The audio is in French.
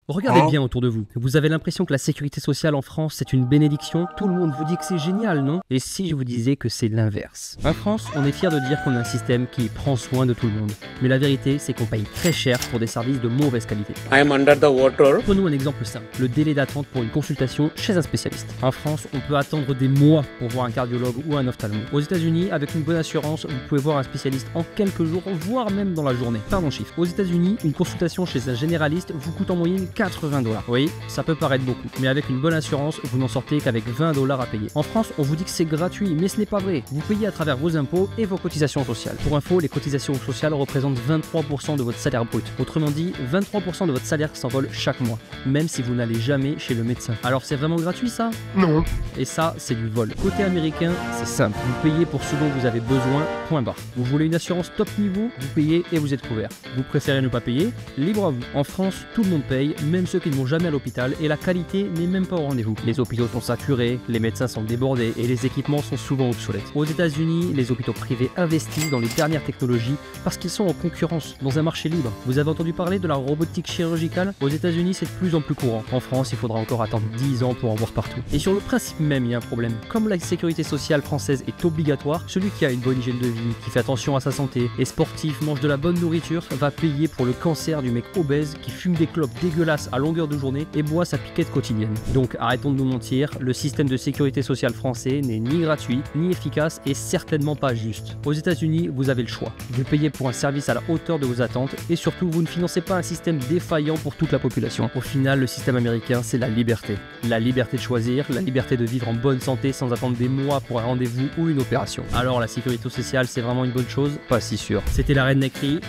Regardez bien autour de vous. Vous avez l'impression que la sécurité sociale en France, c'est une bénédiction. Tout le monde vous dit que c'est génial, non? Et si je vous disais que c'est l'inverse? En France, on est fiers de dire qu'on a un système qui prend soin de tout le monde. Mais la vérité, c'est qu'on paye très cher pour des services de mauvaise qualité. I am under the water. Prenons un exemple simple, le délai d'attente pour une consultation chez un spécialiste. En France, on peut attendre des mois pour voir un cardiologue ou un ophtalmo. Aux États-Unis, avec une bonne assurance, vous pouvez voir un spécialiste en quelques jours, voire même dans la journée. Pardon chiffre. Aux États-Unis, une consultation chez un généraliste vous coûte en moyenne 80 $. Oui, ça peut paraître beaucoup, mais avec une bonne assurance, vous n'en sortez qu'avec 20 $ à payer. En France, on vous dit que c'est gratuit, mais ce n'est pas vrai. Vous payez à travers vos impôts et vos cotisations sociales. Pour info, les cotisations sociales représentent 23% de votre salaire brut. Autrement dit, 23% de votre salaire s'envole chaque mois, même si vous n'allez jamais chez le médecin. Alors c'est vraiment gratuit ça? Non. Et ça, c'est du vol. Côté américain, c'est simple. Vous payez pour ce dont vous avez besoin, point barre. Vous voulez une assurance top niveau, vous payez et vous êtes couvert. Vous préférez ne pas payer? Libre à vous. En France, tout le monde paye, même ceux qui ne vont jamais à l'hôpital, et la qualité n'est même pas au rendez-vous. Les hôpitaux sont saturés, les médecins sont débordés et les équipements sont souvent obsolètes. Aux États-Unis, les hôpitaux privés investissent dans les dernières technologies parce qu'ils sont en concurrence dans un marché libre. Vous avez entendu parler de la robotique chirurgicale? Aux États-Unis, c'est de plus en plus courant. En France, il faudra encore attendre 10 ans pour en voir partout. Et sur le principe même, il y a un problème. Comme la sécurité sociale française est obligatoire, celui qui a une bonne hygiène de vie, qui fait attention à sa santé, est sportif, mange de la bonne nourriture, va payer pour le cancer du mec obèse qui fume des clopes dégueulasses à longueur de journée et boit sa piquette quotidienne. Donc arrêtons de nous mentir, le système de sécurité sociale français n'est ni gratuit, ni efficace et certainement pas juste. Aux États-Unis, vous avez le choix. Vous payez pour un service à la hauteur de vos attentes et surtout vous ne financez pas un système défaillant pour toute la population. Au final, le système américain, c'est la liberté. La liberté de choisir, la liberté de vivre en bonne santé sans attendre des mois pour un rendez-vous ou une opération. Alors la sécurité sociale, c'est vraiment une bonne chose? Pas si sûr. C'était la Reine Necri.